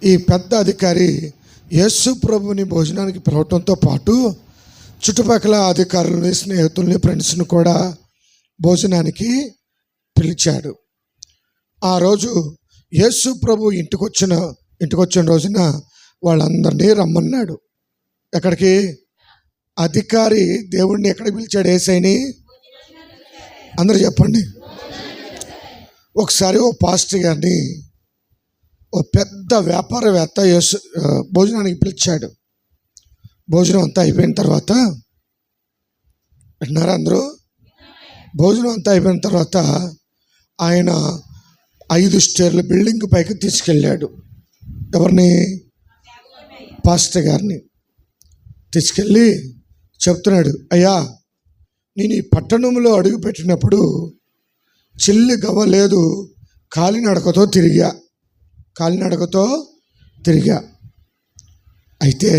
ఈ పెద్ద అధికారి యేసు ప్రభుని భోజనానికి పిలవటంతో పాటు చుట్టుపక్కల అధికారులని, స్నేహితుల్ని, ఫ్రెండ్స్ని కూడా భోజనానికి పిలిచాడు. ఆ రోజు యేసు ప్రభు ఇంటికి వచ్చిన రోజున వాళ్ళందరినీ రమ్మన్నాడు. ఎక్కడికి? అధికారి దేవుణ్ణి ఎక్కడికి పిలిచాడు? యేసయ్యని. అందరూ చెప్పండి. ఒకసారి ఓ పాస్టర్ గారిని, ఓ పెద్ద వ్యాపారవేత్త భోజనానికి పిలిచాడు. భోజనం అంతా అయిపోయిన తర్వాత, విన్నారా అందరూ? భోజనం అంతా అయిపోయిన తర్వాత ఆయన 5 స్టేర్ల బిల్డింగ్ పైకి తీసుకెళ్ళాడు. ఎవరిని? పాస్టర్ గారిని తీసుకెళ్ళి చెప్తున్నాడు, అయ్యా, నేను ఈ పట్టణంలో అడుగుపెట్టినప్పుడు చిల్లి గవ్వ లేదు, కాలినడకతో తిరిగా. అయితే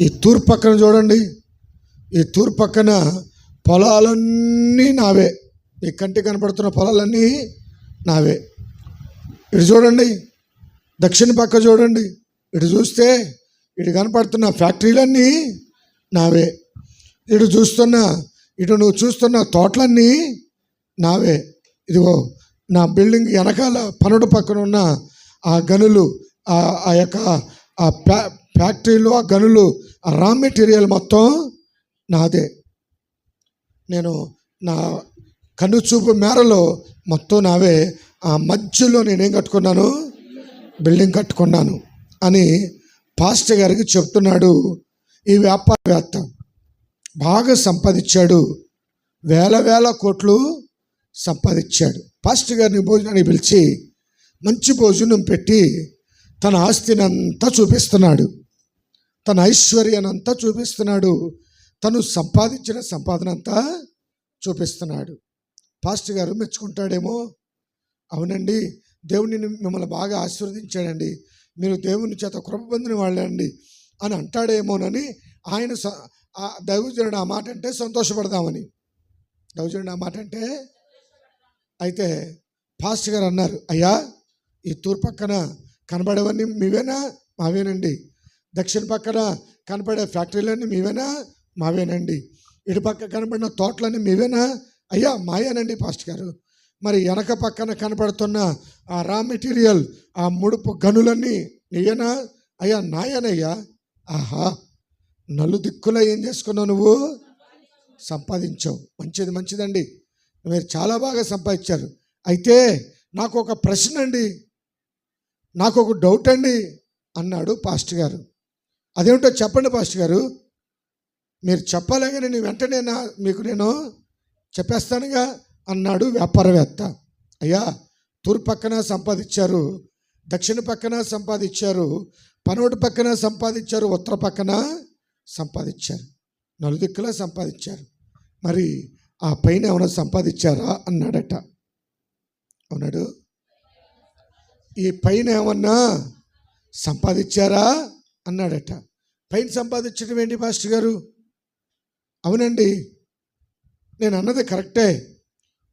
ఈ తూర్పు పక్కన చూడండి, ఈ తూర్పు పక్కన పొలాలన్నీ నావే, ఈ కంటికి కనపడుతున్న పొలాలన్నీ నావే. ఇటు చూడండి, దక్షిణ పక్క చూడండి, ఇటు చూస్తే ఇటు కనపడుతున్న ఫ్యాక్టరీలన్నీ నావే. ఇటు నువ్వు చూస్తున్న తోటలన్నీ నావే. ఇదిగో నా బిల్డింగ్ వెనకాల పనుడు పక్కన ఉన్న ఆ గనులు, ఆ యొక్క ఆ ఫ్యాక్టరీలు, ఆ గనులు, ఆ రా మెటీరియల్ మొత్తం నాదే. నేను నా కనుచూపు మేరలో మొత్తం నావే. ఆ మధ్యలో నేనేం కట్టుకున్నాను? బిల్డింగ్ కట్టుకున్నాను అని పాస్టర్ గారికి చెప్తున్నాడు. ఈ వ్యాపారవేత్త బాగా సంపాదించాడు, వేల కోట్లు సంపాదించాడు. పాస్టర్ గారిని భోజనానికి పిలిచి మంచి భోజనం పెట్టి తన ఆస్తినంతా చూపిస్తున్నాడు, తన ఐశ్వర్యానంతా చూపిస్తున్నాడు, తను సంపాదించిన సంపాదన అంతా చూపిస్తున్నాడు. పాస్టర్ గారు మెచ్చుకుంటాడేమో, అవునండి, దేవుడిని మిమ్మల్ని బాగా ఆశీర్వదించాడండి, మీరు దేవుని చేత కృప పొందిన వాళ్ళండి అని అంటాడేమోనని ఆయన దైవజనుడు ఆ మాట అంటే సంతోషపడదామని. దైవజనుడు ఆ మాట అంటే, అయితే పాస్టర్ గారు అన్నారు, అయ్యా, ఈ తూర్పు పక్కన కనబడేవన్నీ మీవేనా? మావేనండి. దక్షిణ పక్కన కనపడే ఫ్యాక్టరీలన్నీ మీవేనా? మావేనండి. ఇటు పక్క కనబడిన తోటలన్నీ మీవేనా? అయ్యా, మాయేనండి పాస్టర్ గారు. మరి వెనక పక్కన కనపడుతున్న ఆ రా మెటీరియల్, ఆ ముడుపు గనులన్నీ నీయేనా? అయ్యా, నాయనయ్యా. ఆహా, నలుదిక్కులా ఏం చేసుకున్నావు? నువ్వు సంపాదించావు. మంచిదండి, మీరు చాలా బాగా సంపాదించారు. అయితే నాకు ఒక ప్రశ్న అండి, నాకు ఒక డౌట్ అండి అన్నాడు పాస్టర్ గారు. అదేమిటో చెప్పండి పాస్టర్ గారు. మీరు చెప్పాలే కానీ నేను వెంటనే మీకు నేను చెప్పేస్తానుగా అన్నాడు వ్యాపారవేత్త. అయ్యా, తూర్పు పక్కన సంపాదించారు, దక్షిణ పక్కన సంపాదించారు, పనోటి పక్కన సంపాదించారు, ఉత్తర పక్కన సంపాదించారు, నలుదిక్కులా సంపాదించారు. మరి ఆ పైన ఏమైనా సంపాదించారా అన్నాడట. అవునాడు, ఈ పైన ఏమన్నా సంపాదించారా అన్నాడట. పైన సంపాదించడం ఏంటి పాస్టర్ గారు? అవునండి, నేను అన్నది కరెక్టే.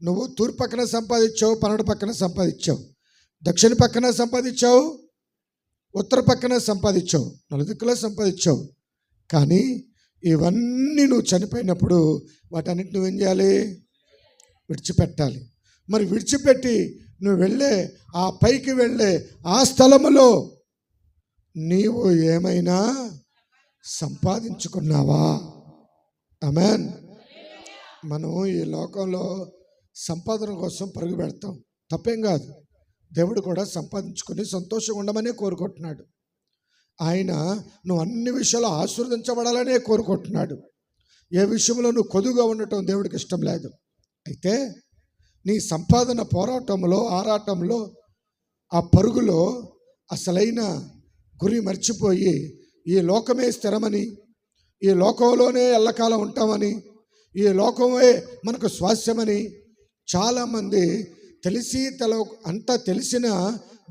నువ్వు తూర్పు పక్కన సంపాదించావు, పన్నెండు పక్కన సంపాదించావు, దక్షిణ పక్కన సంపాదించావు, ఉత్తర పక్కన సంపాదించావు, నలుదిక్కులా సంపాదించావు. కానీ ఇవన్నీ నువ్వు చనిపోయినప్పుడు వాటన్నిటి నువ్వేం చేయాలి? విడిచిపెట్టాలి. మరి విడిచిపెట్టి నువ్వు ఆ పైకి వెళ్ళే ఆ స్థలములో నీవు ఏమైనా సంపాదించుకున్నావా? ఆమేన్. మనం ఈ లోకంలో సంపాదన కోసం పరుగు పెడతాం, తప్పేం కాదు. దేవుడు కూడా సంపాదించుకుని సంతోషంగా ఉండమనే కోరుకుంటున్నాడు. ఆయన నువ్వు అన్ని విషయాలు ఆశీర్వదించబడాలనే కోరుకుంటున్నాడు. ఏ విషయంలో నువ్వు కొదువుగా ఉండటం దేవుడికి ఇష్టం లేదు. అయితే నీ సంపాదన పోరాటంలో, ఆరాటంలో, ఆ పరుగులో అసలైన గురి మర్చిపోయి ఈ లోకమే స్థిరమని, ఈ లోకంలోనే ఎల్లకాలం ఉంటామని, ఈ లోకమే మనకు స్వాస్థ్యమని చాలామంది అంతా తెలిసిన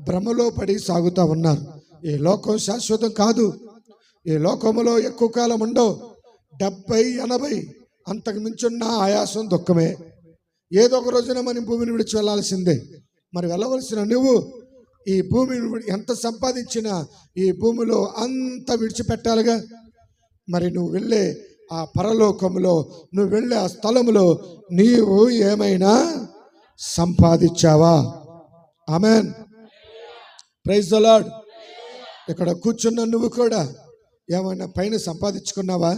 భ్రమలో పడి సాగుతూ ఉన్నారు. ఈ లోకం శాశ్వతం కాదు. ఈ లోకంలో ఎక్కువ కాలం ఉండవు. 70, 80 అంతకు మించున్న ఆయాసం, దుఃఖమే. ఏదో ఒక రోజున మనం భూమిని విడిచి వెళ్ళాల్సిందే. మరి వెళ్ళవలసిన నువ్వు ఈ భూమిని ఎంత సంపాదించినా ఈ భూమిలో అంత విడిచిపెట్టాలిగా. మరి నువ్వు వెళ్ళే ఆ పరలోకంలో, నువ్వు వెళ్ళే ఆ స్థలంలో నీవు ఏమైనా సంపాదించావా? Amen, praise the Lord. ఇక్కడ కూర్చున్న నువ్వు కూడా ఏమైనా పైన సంపాదించుకున్నావా?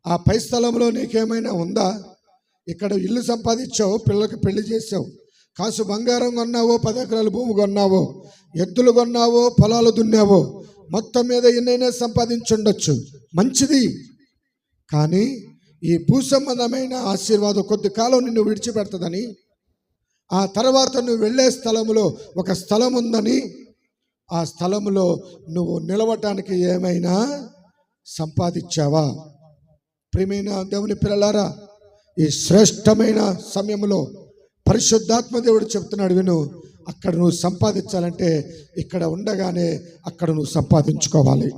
ఆ పై స్థలంలో నీకేమైనా ఉందా? ఇక్కడ ఇల్లు సంపాదించావు, పిల్లలకు పెళ్లి చేసావు, కాసు బంగారం కొన్నావో, 10 ఎకరాల భూమి కొన్నావో, ఎద్దులు కొన్నావో, పొలాలు దున్నావో, మొత్తం మీద ఎన్నైనా సంపాదించుండొచ్చు, మంచిది. కానీ ఈ భూ సంబంధమైన ఆశీర్వాదం కొద్ది కాలం నిన్ను విడిచిపెడుతుందని, ఆ తర్వాత నువ్వు వెళ్ళే స్థలంలో ఒక స్థలం ఉందని, ఆ స్థలంలో నువ్వు నిలవటానికి ఏమైనా సంపాదించావా? ప్రియమైన దేవుని పిల్లలారా, ఈ శ్రేష్టమైన సమయంలో పరిశుద్ధాత్మ దేవుడు చెప్తున్నాడు, విను. అక్కడ నువ్వు సంపాదించాలంటే ఇక్కడ ఉండగానే అక్కడ నువ్వు సంపాదించుకోవాలి.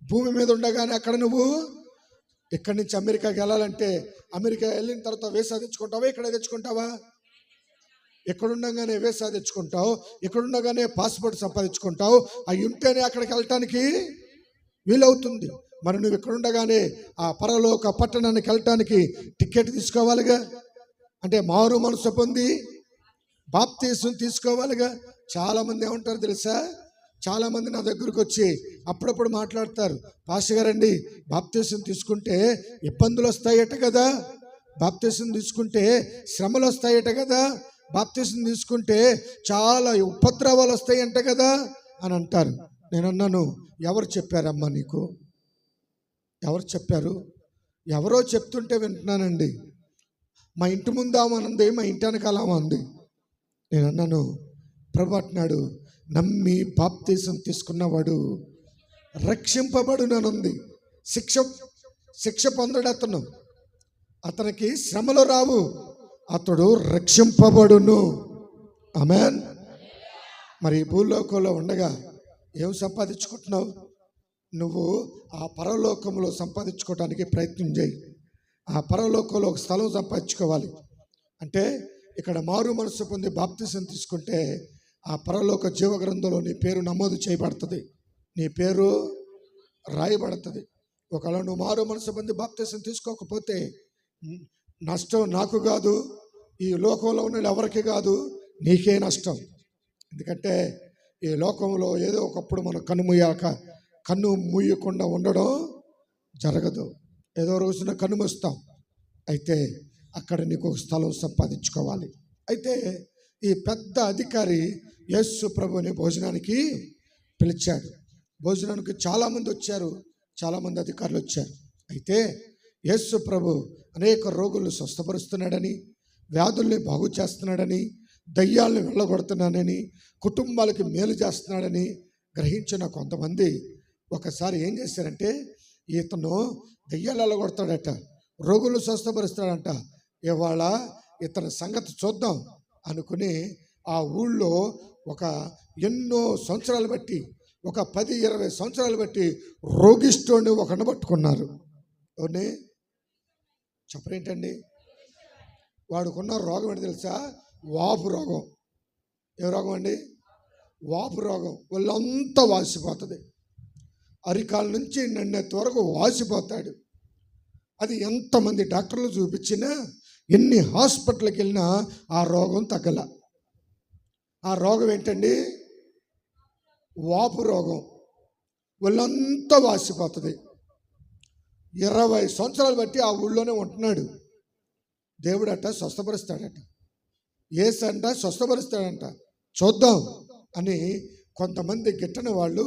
భూమి మీద ఉండగానే అక్కడ నువ్వు, ఇక్కడి నుంచి అమెరికాకి వెళ్ళాలంటే అమెరికా వెళ్ళిన తర్వాత వీసా తెచ్చుకుంటావా? ఇక్కడ తెచ్చుకుంటావా? ఎక్కడుండగానే వీసా తెచ్చుకుంటావు, ఎక్కడుండగానే పాస్పోర్ట్ సంపాదించుకుంటావు. అవి ఉంటేనే అక్కడికి వెళ్ళటానికి వీలవుతుంది. మరి నువ్వు ఎక్కడుండగానే ఆ పరలోక పట్టణానికి వెళ్ళటానికి టికెట్ తీసుకోవాలిగా. అంటే మారు మనసు పొంది బాప్తీసం తీసుకోవాలిగా. చాలామంది ఏమంటారు తెలుసా? చాలామంది నా దగ్గరకు వచ్చి అప్పుడప్పుడు మాట్లాడతారు, పాస్టర్ గారండి బాప్తీసం తీసుకుంటే ఇబ్బందులు వస్తాయట కదా, బాప్తీసం తీసుకుంటే శ్రమలు వస్తాయట కదా, బాప్తీసం తీసుకుంటే చాలా ఉపద్రవాలు వస్తాయంట కదా అని అంటారు. నేను అన్నాను, ఎవరు చెప్పారమ్మా నీకు? ఎవరు చెప్పారు? ఎవరో చెప్తుంటే వింటున్నానండి. మా ఇంటి ముందు ఆమె, మా ఇంటి వెనకాల ఆమె ఉంది. నేను అన్నాను, ప్రభు అంటున్నాడు, నమ్మి బాప్తీసం తీసుకున్నవాడు రక్షింపబడుననుంది. శిక్ష పొందడు అతను, అతనికి శ్రమలు రావు, అతడు రక్షింపబడును. ఆమేన్. మరి భూలోకంలో ఉండగా ఏం సంపాదించుకుంటున్నావు? నువ్వు ఆ పరలోకంలో సంపాదించుకోవడానికి ప్రయత్నం చేయి. ఆ పరలోకంలో ఒక స్థలం సంపాదించుకోవాలి. అంటే ఇక్కడ మారు మనసు పొంది బాప్తీసం తీసుకుంటే ఆ పరలోక జీవ గ్రంథంలో నీ పేరు నమోదు చేయబడుతుంది, నీ పేరు రాయబడుతుంది. ఒకవేళ నువ్వు మారు మనసు పొంది బాప్తీసం తీసుకోకపోతే నష్టం నాకు కాదు, ఈ లోకంలో ఉన్న ఎవరికి కాదు, నీకే నష్టం. ఎందుకంటే ఈ లోకంలో ఏదో ఒకప్పుడు మనం కన్ను మూయకుండా ఉండడం జరగదు. ఏదో రోజున కన్ను మూస్తాం. అయితే అక్కడ నీకు ఒక స్థలం సంపాదించుకోవాలి. అయితే ఈ పెద్ద అధికారి యేసు ప్రభుని భోజనానికి పిలిచాడు. భోజనానికి చాలామంది వచ్చారు, చాలామంది అధికారులు వచ్చారు. అయితే యేసు ప్రభు అనేక రోగులను స్వస్థపరుస్తున్నాడని, వ్యాధుల్ని బాగు చేస్తున్నాడని, దయ్యాలను వెళ్ళగొడుతున్నాడని, కుటుంబాలకి మేలు చేస్తున్నాడని గ్రహించిన కొంతమంది ఒకసారి ఏం చేశారంటే, ఇతను దయ్యాలు వెళ్ళగొడతాడట, రోగులు స్వస్థపరుస్తాడంట, ఇవాళ ఇతని సంగతి చూద్దాం అనుకుని ఆ ఊళ్ళో ఒక ఎన్నో సంవత్సరాలు బట్టి, ఒక 10-20 సంవత్సరాలు బట్టి రోగిష్ఠుడిని ఒకరిని పట్టుకున్నారు. ఎవరిని చెప్పరేంటండి? వాడుకున్న రోగం ఏంటి తెలుసా? వాపు రోగం. ఏ రోగం అండి? వాపు రోగం. వాళ్ళంతా వాసిపోతుంది, అరికాల నుంచి నన్నెత్తి వరకు వాసిపోతాడు. అది ఎంతమంది డాక్టర్లు చూపించినా, ఎన్ని హాస్పిటల్కి వెళ్ళినా ఆ రోగం తగ్గల. ఆ రోగం ఏంటండి? వాపు రోగం. వాళ్ళంతా వాసిపోతుంది. 20 సంవత్సరాలు బట్టి ఆ ఊళ్ళోనే ఉంటున్నాడు. దేవుడట స్వస్థపరుస్తాడట, యేసంట స్వస్థపరుస్తాడంట, చూద్దాం అని కొంతమంది గిట్టని వాళ్ళు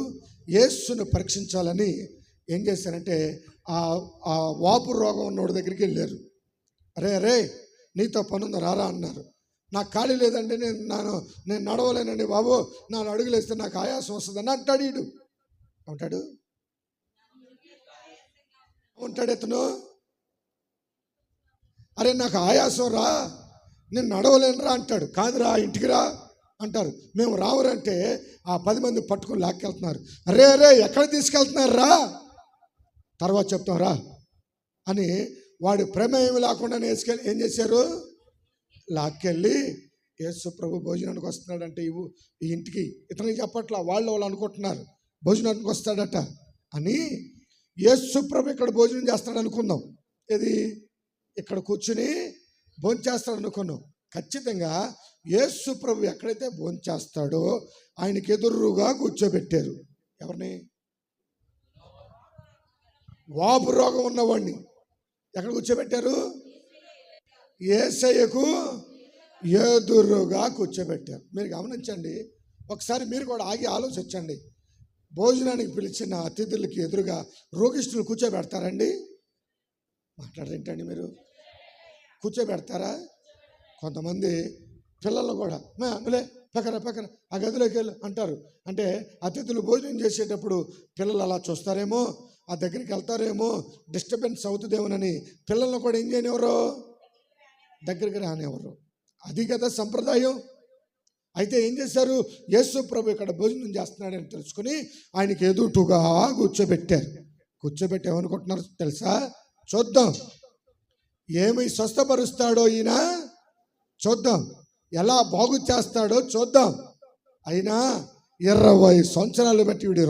యేసును పరీక్షించాలని ఏం చేశారంటే ఆ వాపు రోగం ఉన్నోడి దగ్గరికి వెళ్ళారు. అరే నీతో పనుంది రారా అన్నారు. నాకు ఖాళీ లేదండి, నేను నడవలేనండి బాబు, 4 అడుగులు వేస్తే నాకు ఆయాసం వస్తుందని అంటాడు. వీడు ఉంటాడు ఇతను. అరే నాకు ఆయాసం రా, నేను నడవలేనురా అంటాడు. కాదురా ఇంటికి రా అంటారు. మేము రావురంటే ఆ 10 మంది పట్టుకొని లాక్కెళ్తున్నారు. అరే ఎక్కడ తీసుకెళ్తున్నారు రా, తర్వాత చెప్తాం రా అని వాడి ప్రమేయం లేకుండా వేసుకెళ్ళి ఏం చేశారు? లాక్కెళ్ళి యేసు ప్రభు భోజనానికి వస్తున్నాడంటే ఈ ఇంటికి ఇతనికి చెప్పట్లా, వాళ్ళు అనుకుంటున్నారు భోజనానికి వస్తాడట అని. యేసు ప్రభు ఇక్కడ భోజనం చేస్తాడు అనుకుందాం. ఇది ఇక్కడ కూర్చుని భోజనం చేస్తాడు అనుకున్నాం. ఖచ్చితంగా యేసు ప్రభు ఎక్కడైతే భోజనం చేస్తాడో ఆయనకి ఎదురుగా కూర్చోబెట్టారు. ఎవరిని? వాపు రోగం ఉన్నవాడిని ఎక్కడ కూర్చోబెట్టారు? యేసయ్యకు ఎదురుగా కూర్చోబెట్టారు. మీరు గమనించండి, ఒకసారి మీరు కూడా ఆగి ఆలోచించండి. భోజనానికి పిలిచిన అతిథులకి ఎదురుగా రోగిష్ఠులు కూర్చోబెడతారండి? మాట్లాడరేంటండి మీరు? కూర్చోబెడతారా? కొంతమంది పిల్లలు కూడా లే పక్కన ఆ గదిలోకి వెళ్ళు అంటారు. అంటే అతిథులు భోజనం చేసేటప్పుడు పిల్లలు అలా చూస్తారేమో, ఆ దగ్గరికి వెళ్తారేమో, డిస్టర్బెన్స్ అవుతుందేమోనని పిల్లలను కూడా ఏం చేయనివ్వరు, దగ్గరికి రానివ్వరు. అది కదా సంప్రదాయం. అయితే ఏం చేశారు? యేసు ప్రభు ఇక్కడ భోజనం చేస్తున్నాడని తెలుసుకుని ఆయనకి ఎదుటుగా కూర్చోబెట్టారు. కూర్చోబెట్టి ఏమనుకుంటున్నారు తెలుసా? చూద్దాం ఏమి స్వస్థపరుస్తాడో ఈయన, చూద్దాం ఎలా బాగు చేస్తాడో చూద్దాం. అయినా 20 సంవత్సరాలు బట్టి వీడి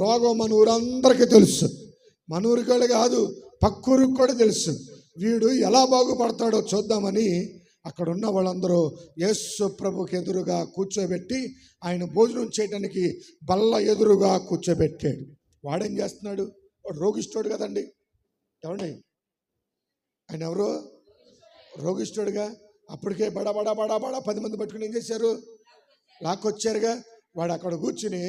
రోగం మన ఊరందరికీ తెలుసు. మన ఊరికే కాదు, పక్కూరికి కూడా తెలుసు. వీడు ఎలా బాగుపడతాడో చూద్దామని అక్కడ ఉన్న వాళ్ళందరూ యేసు ప్రభుకి ఎదురుగా కూర్చోబెట్టి ఆయన భోజనం చేయడానికి బల్ల ఎదురుగా కూర్చోబెట్టాడు. వాడేం చేస్తున్నాడు? వాడు రోగిష్ఠుడు కదండి. ఏమండి, ఆయన ఎవరు? రోగిష్ఠుడుగా. అప్పటికే బడా 10 మంది పట్టుకుని ఏం చేశారు? లాక్కొచ్చారుగా. వాడు అక్కడ కూర్చుని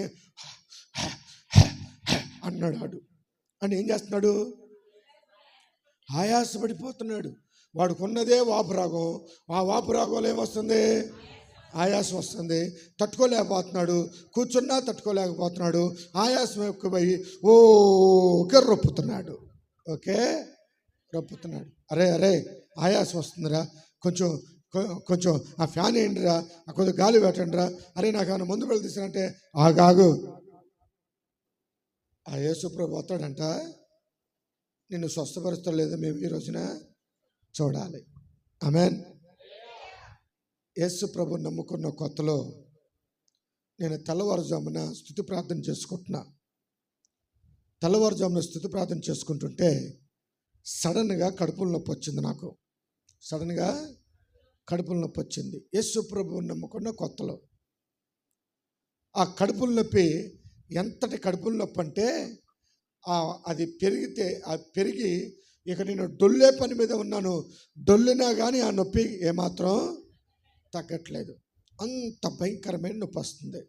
అన్నాడు అని ఏం చేస్తున్నాడు? ఆయాసపడిపోతున్నాడు. వాడుకున్నదే వాపురాగం. ఆ వాపురాగంలో ఏమొస్తుంది? ఆయాసం వస్తుంది. తట్టుకోలేకపోతున్నాడు. కూర్చున్నా తట్టుకోలేకపోతున్నాడు. ఆయాసం ఎక్కువై ఓకే రొప్పుతున్నాడు. అరే ఆయాసం వస్తుందిరా, కొంచెం ఆ ఫ్యాన్ ఏంటిరా, కొంచెం గాలి పెట్టండిరా. అరే నాకు ఏమైనా మందు వెళ్ళి తీసానంటే ఆగాగు. ఆ యేసు ప్రభు వస్తాడంట, నిన్ను స్వస్థపరుస్తాడు లేదా మేము ఈ రోజున చూడాలి. ఆమేన్. యేసు ప్రభు నమ్ముకున్న కొత్తలో నేను తెల్లవారుజామున స్తుతి ప్రార్థన చేసుకుంటున్నా. తెల్లవారుజామున స్తుతి ప్రార్థన చేసుకుంటుంటే సడన్గా కడుపుల నొప్పి వచ్చింది. నాకు సడన్గా కడుపుల నొప్పి వచ్చింది. యేసు ప్రభువుని నమ్ముకున్న కొత్తలో ఆ కడుపుల నొప్పి ఎంతటి కడుపుల నొప్పి అంటే అది పెరిగి ఇక నేను డొల్లే పని మీద ఉన్నాను. డొల్లినా కానీ ఆ నొప్పి ఏమాత్రం తగ్గట్లేదు. అంత భయంకరమైన నొప్పి వస్తుంది.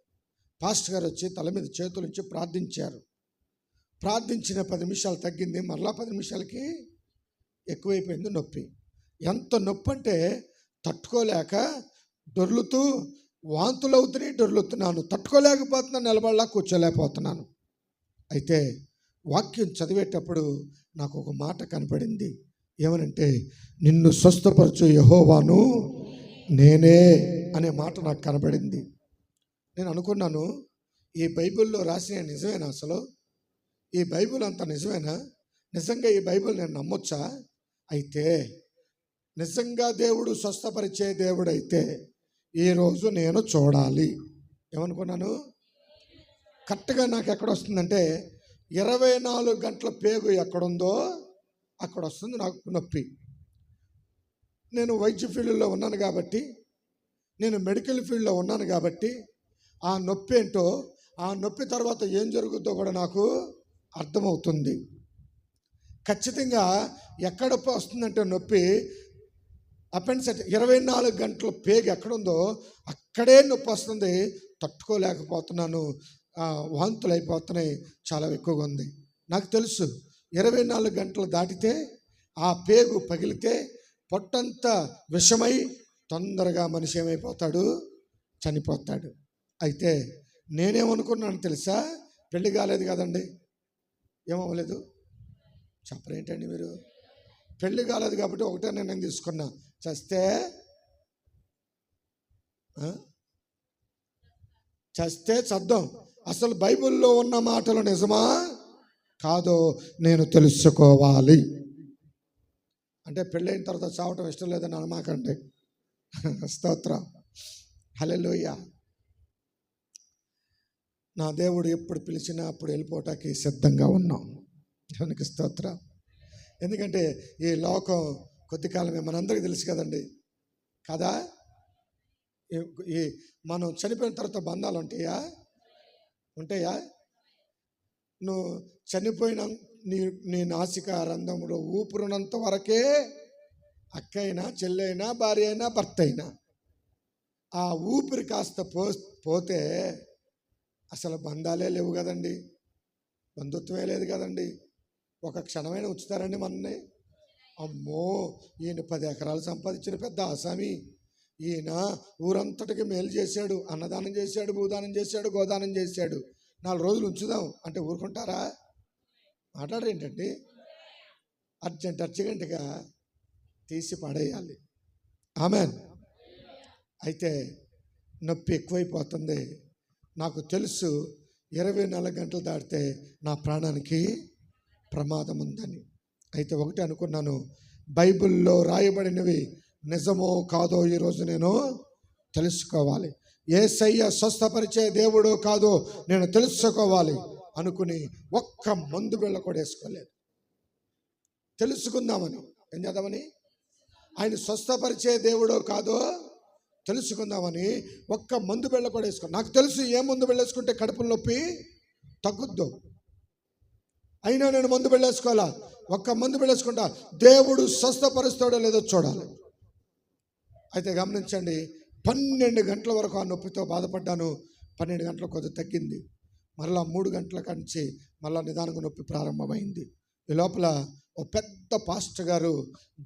పాస్టర్ గారు వచ్చి తల మీద చేతులు ఉంచి ప్రార్థించారు. ప్రార్థించిన 10 నిమిషాలు తగ్గింది. మరలా 10 నిమిషాలకి ఎక్కువైపోయింది నొప్పి. ఎంత నొప్పి అంటే తట్టుకోలేక దొర్లుతూ వాంతులు అవుతున్నాయి, దొర్లుతున్నాను. తట్టుకోలేకపోతున్నాను, నిలబడలా కూర్చోలేకపోతున్నాను. అయితే వాక్యం చదివేటప్పుడు నాకు ఒక మాట కనపడింది. ఏమనంటే, నిన్ను స్వస్థపరచు యెహోవాను నేనే అనే మాట నాకు కనబడింది. నేను అనుకున్నాను, ఈ బైబిల్లో రాసిన నిజమేనా? అసలు ఈ బైబిల్ అంత నిజమేనా? నిజంగా ఈ బైబిల్ నేను నమ్మొచ్చా? అయితే నిజంగా దేవుడు స్వస్థపరిచే దేవుడైతే ఈరోజు నేను చూడాలి. ఏమనుకున్నాను? కరెక్ట్గా నాకు ఎక్కడ వస్తుందంటే 24 గంటల పేగు ఎక్కడుందో అక్కడ వస్తుంది నాకు నొప్పి. నేను వైద్య ఫీల్డ్లో ఉన్నాను కాబట్టి, నేను మెడికల్ ఫీల్డ్లో ఉన్నాను కాబట్టి ఆ నొప్పి ఏంటో, ఆ నొప్పి తర్వాత ఏం జరుగుతుందో కూడా నాకు అర్థమవుతుంది. ఖచ్చితంగా ఎక్కడ వస్తుందంటే నొప్పి అపెండిసైట్ 24 గంటల పేగు ఎక్కడుందో అక్కడే నొప్పి వస్తుంది. తట్టుకోలేకపోతున్నాను, వాంతులు అయిపోతున్నాయి, చాలా ఎక్కువగా ఉంది. నాకు తెలుసు 24 గంటలు దాటితే ఆ పేగు పగిలితే పొట్టంతా విషమై తొందరగా మనిషి ఏమైపోతాడు? చనిపోతాడు. అయితే నేనేమనుకున్నాను తెలుసా? పెళ్లి కాలేదు కదండి, ఏమవ్వలేదు. చెప్పరేంటండి మీరు? పెళ్లి కాలేదు కాబట్టి ఒకటే నిర్ణయం తీసుకున్నా, చస్తే చద్దాం. అసలు బైబిల్లో ఉన్న మాటలు నిజమా కాదో నేను తెలుసుకోవాలి. అంటే పెళ్ళైన తర్వాత చావటం ఇష్టం లేదని అనమాకండి. స్తోత్రం. హల్లెలూయా. నా దేవుడు ఎప్పుడు పిలిచినా అప్పుడు వెళ్ళిపోవటానికి సిద్ధంగా ఉన్నాం. దేవునికి స్తోత్రం. ఎందుకంటే ఈ లోకం కొద్ది కాలమే, మనందరికీ తెలుసు కదండి కదా. ఈ మనం చనిపోయిన తర్వాత బంధాలు ఉంటాయా? నువ్వు చనిపోయిన నీ నాసిక రంధ్రములో ఊపిరినంత వరకే అక్కైనా, చెల్లైనా, భార్య అయినా, భర్త అయినా, ఆ ఊపిరి కాస్త పోతే అసలు బంధాలే లేవు కదండి, బంధుత్వమే లేదు కదండి. ఒక క్షణమైనా ఉంచుతారండి మనని? అమ్మో, ఈయన 10 ఎకరాలు సంపాదించిన పెద్ద ఆసామి, ఈయన ఊరంతటికి మేలు చేశాడు, అన్నదానం చేశాడు, భూదానం చేశాడు, గోదానం చేశాడు, 4 రోజులు ఉంచుదాం అంటే ఊరుకుంటారా? మాట్లాడరేంటండి? అర్జెంటుగా తీసి పడేయాలి. ఆమెన్. అయితే నొప్పి ఎక్కువైపోతుంది. నాకు తెలుసు 24 గంటలు దాటితే నా ప్రాణానికి ప్రమాదం ఉందని. అయితే ఒకటి అనుకున్నాను, బైబిల్లో రాయబడినవి నిజమో కాదో ఈరోజు నేను తెలుసుకోవాలి. యేసయ్య స్వస్థపరిచే దేవుడో కాదో నేను తెలుసుకోవాలి అనుకుని ఒక్క మందు బిళ్ళ కూడా వేసుకోలేదు. తెలుసుకుందామని. ఏం చేద్దామని? ఆయన స్వస్థపరిచే దేవుడో కాదో తెలుసుకుందామని ఒక్క మందు బిళ్ళ కూడా వేసుకో. నాకు తెలుసు ఏ మందు బిళ్ళ వేసుకుంటే కడుపుల నొప్పి తగ్గుద్దు. అయినా నేను మందు బిళ్ళ వేసుకోవాలా? ఒక్క మందు బిళ్ళ వేసుకుంటా, దేవుడు స్వస్థపరుస్తాడో లేదో చూడాలి. అయితే గమనించండి, 12 గంటల వరకు ఆ నొప్పితో బాధపడ్డాను. 12 గంటల కొద్దిగా తగ్గింది. మరలా 3 గంటల కంచి మళ్ళా నిదానంగా నొప్పి ప్రారంభమైంది. ఈ లోపల ఒక పెద్ద పాస్టర్ గారు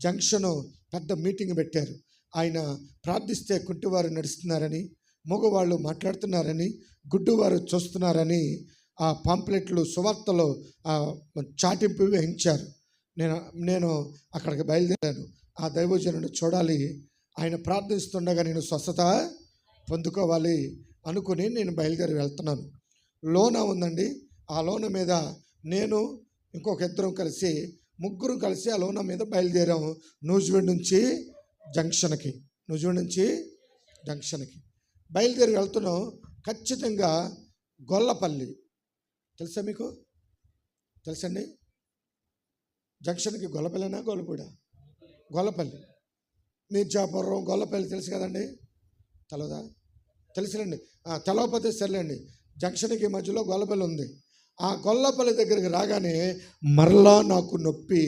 జంక్షను పెద్ద మీటింగ్ పెట్టారు. ఆయన ప్రార్థిస్తే కుంటివారు నడుస్తున్నారని, మగవాళ్ళు మాట్లాడుతున్నారని, గుడ్డివారు చూస్తున్నారని ఆ పాంప్లెట్లు సువార్తలో చాటింపు వహించారు. నేను అక్కడికి బయలుదేరాను. ఆ దైవజనుడు చూడాలి, ఆయన ప్రార్థిస్తుండగా నేను స్వస్థత పొందుకోవాలి అనుకుని నేను బయలుదేరి వెళ్తున్నాను. లోన ఉందండి. ఆ లోన మీద నేను ఇంకొక ఇద్దరం కలిసి, ముగ్గురు కలిసి ఆ లోన మీద బయలుదేరాము. నూజివీడు నుంచి జంక్షన్కి బయలుదేరి వెళ్తున్నాం. ఖచ్చితంగా గొల్లపల్లి తెలుసా మీకు? తెలుసండి? జంక్షన్కి గొల్లపల్లినా గొల్లపూడా? గొల్లపల్లి. మీర్జాపురం, గొల్లపల్లి తెలుసు కదండి. తెలవదా? తెలుసులండి. తెలవకపోతే సర్లేండి. జంక్షన్కి మధ్యలో గొల్లపల్లి ఉంది. ఆ గొల్లపల్లి దగ్గరికి రాగానే మరలా నాకు నొప్పి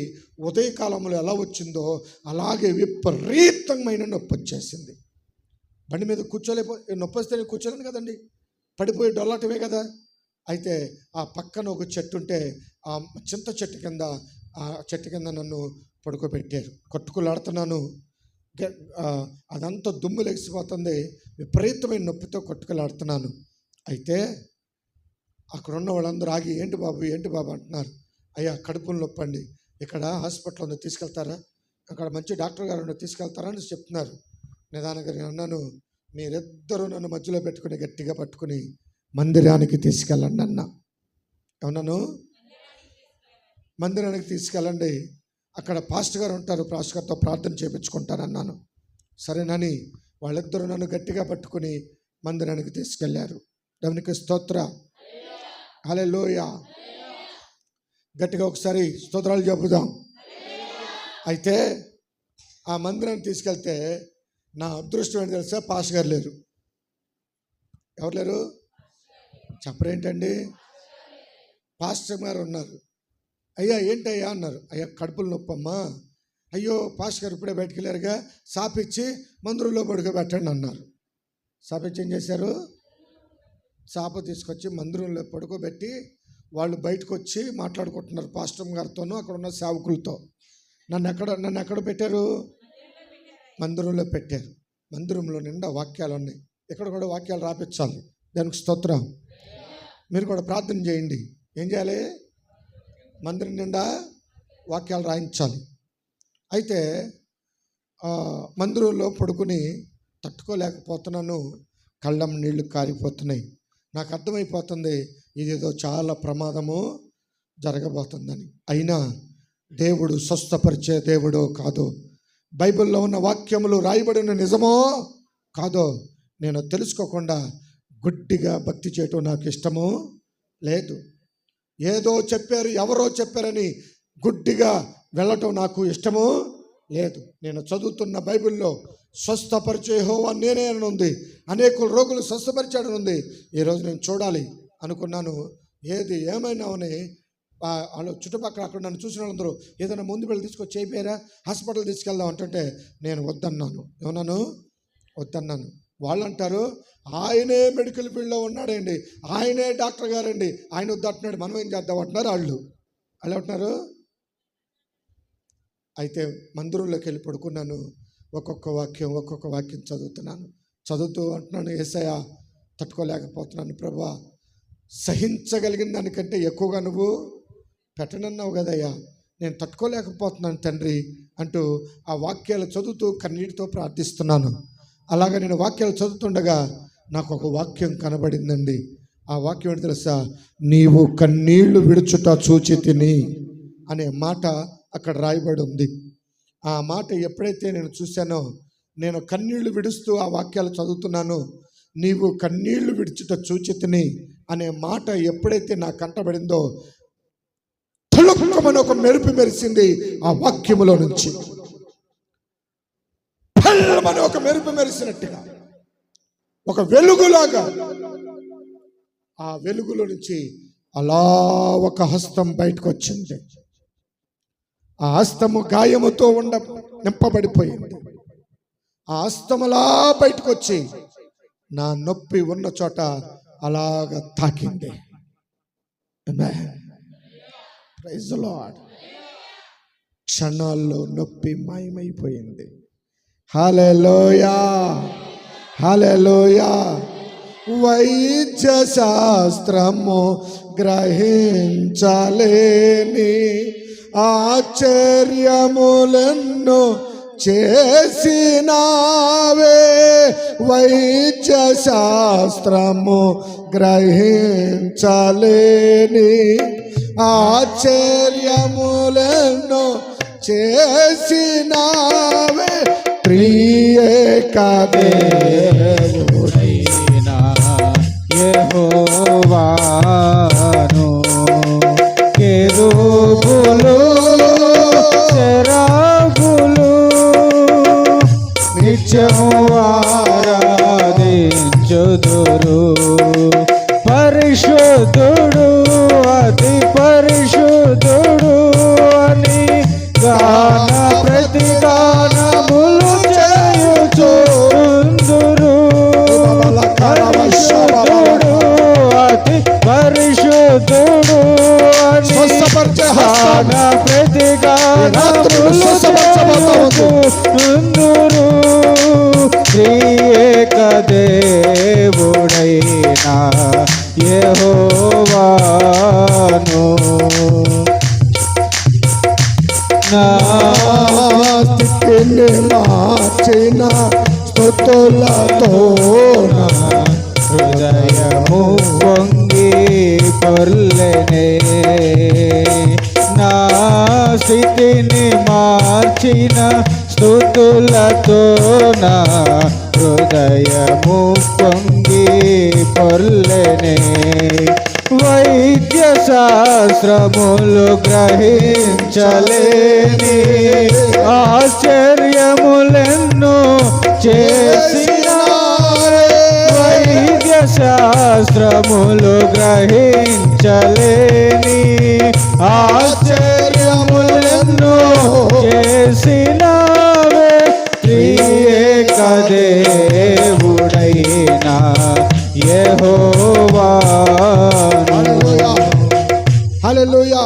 ఉదయకాలంలో ఎలా వచ్చిందో అలాగే విపరీతమైన నొప్పి వచ్చేసింది. బండి మీద నొప్పి వస్తే కూర్చోలేను కదండి, పడిపోయి డొల్లటమే కదా. అయితే ఆ పక్కన ఒక చెట్టు ఉంటే ఆ చింత చెట్టు కింద నన్ను పడుకోబెట్టారు. కొట్టుకులాడుతున్నాను. అదంతా దుమ్ము లెగిసిపోతుంది. విపరీతమైన నొప్పితో కొట్టుకులాడుతున్నాను. అయితే అక్కడ ఉన్న వాళ్ళందరూ ఆగి ఏంటి బాబు అంటున్నారు. అయ్యా, కడుపులు నొప్పి అండి, ఇక్కడ హాస్పిటల్ ఉంది, తీసుకెళ్తారా? అక్కడ మంచి డాక్టర్ గారు తీసుకెళ్తారా అని చెప్తున్నారు. నిదానంగా అన్నాను, మీరిద్దరూ నన్ను మధ్యలో పెట్టుకుని గట్టిగా పట్టుకుని మందిరానికి తీసుకెళ్ళండి అన్నా. ఏమన్నాను? మందిరానికి తీసుకెళ్ళండి, అక్కడ పాస్టర్ గారు ఉంటారు, పాస్టర్ గారితో ప్రార్థన చేయించుకుంటారన్నాను. సరేనని వాళ్ళిద్దరూ నన్ను గట్టిగా పట్టుకుని మందిరానికి తీసుకెళ్లారు. దేవునికి స్తోత్ర. హల్లెలూయా. గట్టిగా ఒకసారి స్తోత్రాలు చెప్పుదాం. అయితే ఆ మందిరానికి తీసుకెళ్తే నా అదృష్టం ఏంటి తెలుసా? పాస్టర్ గారు లేరు. ఎవరు లేరు? చెప్పరేంటండి? పాస్టర్ గారు ఉన్నారు. అయ్యా ఏంటయ్యా అన్నారు. అయ్యా, కడుపులు నొప్పమ్మా. అయ్యో, పాస్టర్ గారు ఇప్పుడే బయటికి వెళ్ళారుగా, సాపిచ్చి మందిరంలో పడుకోబెట్టండి అన్నారు. సాపిచ్చి ఏం చేశారు? చాప తీసుకొచ్చి మందిరంలో పడుకోబెట్టి వాళ్ళు బయటకు వచ్చి మాట్లాడుకుంటున్నారు పాస్టర్ గారితోనూ అక్కడ ఉన్న సేవకులతో. నన్ను ఎక్కడ పెట్టారు? మందిరంలో పెట్టారు. మందిరంలో నిండా వాక్యాలు ఉన్నాయి. ఇక్కడ కూడా వాక్యాలు రాపించాలి. దానికి స్తోత్రం. మీరు కూడా ప్రార్థన చేయండి. ఏం చేయాలి? మందిరం నిండా వాక్యాలు రాయించాలి. అయితే మందిరంలో పడుకుని తట్టుకోలేకపోతున్నాను. కళ్ళం నీళ్లు కారిపోతున్నాయి. నాకు అర్థమైపోతుంది ఇదేదో చాలా ప్రమాదము జరగబోతుందని. అయినా దేవుడు స్వస్థపరిచే దేవుడో కాదో బైబిల్లో ఉన్న వాక్యములు రాయబడిన నిజమో కాదో నేను తెలుసుకోకుండా గుడ్డిగా భక్తి చేయటం నాకు ఇష్టము లేదు. ఏదో చెప్పారు, ఎవరో చెప్పారని గుడ్డిగా వెళ్ళటం నాకు ఇష్టము లేదు. నేను చదువుతున్న బైబిల్లో స్వస్థపరిచే యెహోవా నేనే అని ఉంది, అనేక రోగులు స్వస్థపరిచాడని ఉంది. ఈరోజు నేను చూడాలి అనుకున్నాను. ఏది ఏమైనామని వాళ్ళు చుట్టుపక్కల అక్కడ నన్ను చూసిన వాళ్ళందరూ ఏదైనా ముందు వెళ్ళి తీసుకొచ్చి అయిపోయారా, హాస్పిటల్ తీసుకెళ్దాం అంటుంటే నేను వద్దన్నాను. ఏమన్నాను? వద్దన్నాను. వాళ్ళు అంటారు ఆయనే మెడికల్ ఫీల్డ్లో ఉన్నాడండి, ఆయనే డాక్టర్ గారండి, ఆయన వద్దంటున్నాడు, మనం ఏం చేద్దాం అంటున్నారు వాళ్ళు అంటున్నారు. అయితే మందిరంలోకి వెళ్ళి పడుకున్నాను. ఒక్కొక్క వాక్యం చదువుతున్నాను. చదువుతూ అంటున్నాను, యేసయ్యా తట్టుకోలేకపోతున్నాను ప్రభువా, సహించగలిగిన దానికంటే ఎక్కువగా నువ్వు పెట్టనన్నావు కదయ్యా, నేను తట్టుకోలేకపోతున్నాను తండ్రి అంటూ ఆ వాక్యాలు చదువుతూ కన్నీటితో ప్రార్థిస్తున్నాను. అలాగా నేను వాక్యాలు చదువుతుండగా నాకు ఒక వాక్యం కనబడిందండి. ఆ వాక్యం ఏంటి తెలుసా? నీవు కన్నీళ్లు విడుచుట చూచి తిని అనే మాట అక్కడ రాయబడి ఉంది. ఆ మాట ఎప్పుడైతే నేను చూశానో, నేను కన్నీళ్లు విడుస్తూ ఆ వాక్యాలు చదువుతున్నాను, నీవు కన్నీళ్లు విడుచుట చూచి తిని అనే మాట ఎప్పుడైతే నాకు కంటబడిందో తలుక్కుమని ఒక మెరుపు మెరిసింది ఆ వాక్యములో నుంచి. పల్లమని ఒక మెరుపు మెరిసినట్టుగా, ఒక వెలుగులాగా ఆ వెలుగులో నుంచి అలా ఒక హస్తం బయటకు వచ్చింది. ఆ హస్తము గాయముతో నింపబడిపోయింది. ఆ హస్తములా బయటకు వచ్చి నా నొప్పి ఉన్న చోట అలాగా తాకింది. Praise the Lord. క్షణాల్లో నొప్పి మాయమైపోయింది. హల్లెలూయా, హల్లెలూయా. వైద్య శాస్త్రము గ్రహించలేని ఆశ్చర్యములెన్నో చేసినావే, వైద్య శాస్త్రము గ్రహించలేని ఆశ్చర్యములెన్నో చేసినావే, త్రియేక దేవుడైన యెహోవాను కెరూబులు సెరాఫులు నిత్యము ఆరాధించుదురు. పరిశుద్ధుడు అతి పరిశుద్ధుడు అని గాన ప్రతిగానములు చేయుచుందురు. పరిశుద్ధుడు అతి పరిశుద్ధుడు అని గాన ప్రతిగానములు చేయుచుందురు. త్రియేక దేవుడైన యెహోవాను నా స్థితిని మార్చిన స్తుతులతో హృదయము పొంగి పొర్లెనే. నా స్థితిని మార్చిన స్తుతులతో నా హృదయము పొంగి పొర్లెనే. వైద్య శాస్త్రములు గ్రహించలేని ఆశ్చర్యములెన్నో చేసినావే, వైద్య శాస్త్రములు గ్రహించలేని ఆశ్చర్యములెన్నో చేసినావే, త్రియేక దేవుడైన యెహోవాను. హల్లెలూయా.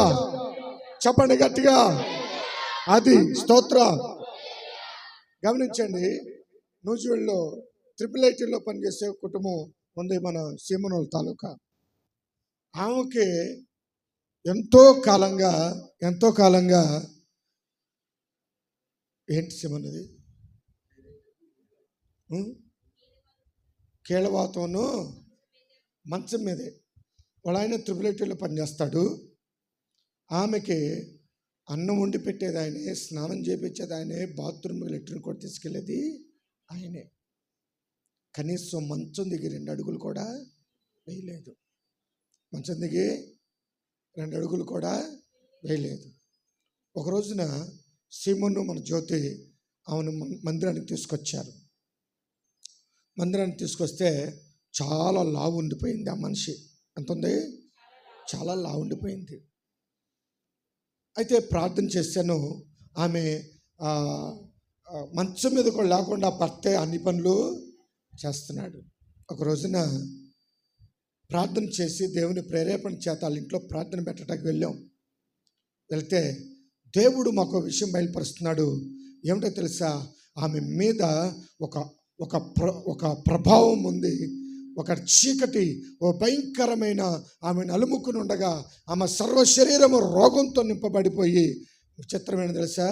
చెప్పండి గట్టిగా. అది స్తోత్రం. గమనించండి, నూజివీడులో IIITలో పనిచేసే కుటుంబం ఉంది, మన సీమనోల్ తాలూకా. ఆమెకి ఎంతో కాలంగా ఏంటి సీమన్నది కీళ్ళవాతమును మంచం మీదే. వాళ్ళ ఆయన IIITలో పనిచేస్తాడు. ఆమెకి అన్నం వండి పెట్టేది ఆయనే, స్నానం చేపించేది ఆయనే, బాత్రూమ్ లెట్రిన్ కూడా తీసుకెళ్ళేది ఆయనే. కనీసం మంచం దిగి 2 అడుగులు కూడా వేయలేదు. మంచం దిగి 2 అడుగులు కూడా వేయలేదు. ఒక రోజున సీమోను మన జ్యోతి ఆమెను మందిరానికి తీసుకొచ్చారు. మందిరానికి తీసుకొస్తే చాలా లావు ఉండిపోయింది ఆ మనిషి. ఎంత ఉంది? చాలా లావు ఉండిపోయింది. అయితే ప్రార్థన చేశాను. ఆమె మంచం మీద కూడా లేకుండా భర్తే అన్ని పనులు చేస్తున్నాడు. ఒక రోజున ప్రార్థన చేసి దేవుని ప్రేరేపణ చేత వాళ్ళ ఇంట్లో ప్రార్థన పెట్టడానికి వెళ్ళాం. వెళ్తే దేవుడు మాకు విషయం బయలుపరుస్తున్నాడు. ఏమిటో తెలుసా? ఆమె మీద ఒక ప్రభావం ఉంది. ఒక చీకటి, ఓ భయంకరమైన ఆమెను అలుముకుని ఉండగా ఆమె సర్వ శరీరము రోగంతో నింపబడిపోయి, విచిత్రమైన తెలుసా,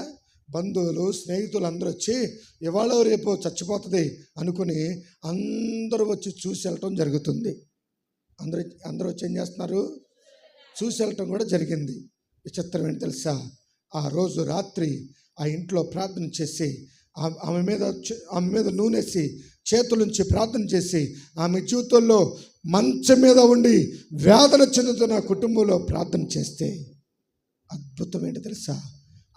బంధువులు స్నేహితులు అందరూ వచ్చి ఇవాళ రేపు చచ్చిపోతుంది అనుకుని అందరూ వచ్చి చూసి వెళ్ళటం జరుగుతుంది. అందరూ వచ్చి ఏం చేస్తున్నారు? చూసి వెళ్ళటం కూడా జరిగింది. విచిత్రమైన తెలుసా, ఆ రోజు రాత్రి ఆ ఇంట్లో ప్రార్థన చేసి ఆమె మీద నూనెసి చేతులుంచి ప్రార్థన చేసి ఆమె జీవితంలో మంచం మీద ఉండి వేదన చెందుతున్న కుటుంబంలో ప్రార్థన చేస్తే అద్భుతం ఏంటి తెలుసా?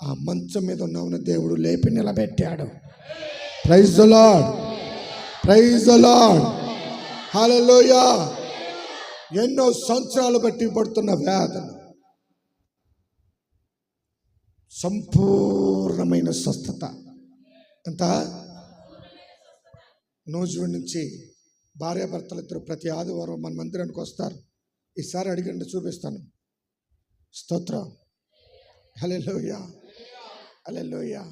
ఆ మంచం మీద ఉన్న దేవుడు లేపి నిలబెట్టాడు. Praise the Lord, praise the Lord, hallelujah. ఎన్నో సంవత్సరాలు బట్టి పడుతున్న వేదన సంపూర్ణమైన స్వస్థత. అంత నూజివీడు నుంచి భార్యాభర్తలు ఇద్దరు ప్రతి ఆదివారం మన మందిరానికి వస్తారు. ఈసారి అడిగండి, చూపిస్తాను. స్తోత్రం, హల్లెలూయా, హల్లెలూయా.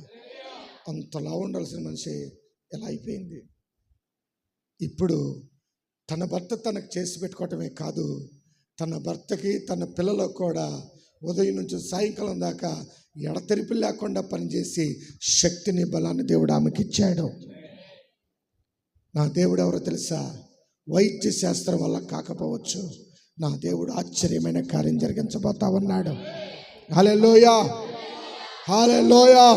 అంతలా ఉండాల్సిన మనిషి ఎలా అయిపోయింది? ఇప్పుడు తన భర్త తనకు చేసి పెట్టుకోవటమే కాదు, తన భర్తకి తన పిల్లలకు కూడా ఉదయం నుంచి సాయంకాలం దాకా ఎడతెరిపి లేకుండా పనిచేసి శక్తిని, బలాన్ని దేవుడు ఆమెకి ఇచ్చాడు. నా దేవుడు ఎవరో తెలుసా? వైద్య శాస్త్రం వల్ల కాకపోవచ్చు, నా దేవుడు ఆశ్చర్యమైన కార్యం జరిగించబోతా ఉన్నాడు. హల్లెలూయా, హల్లెలూయా.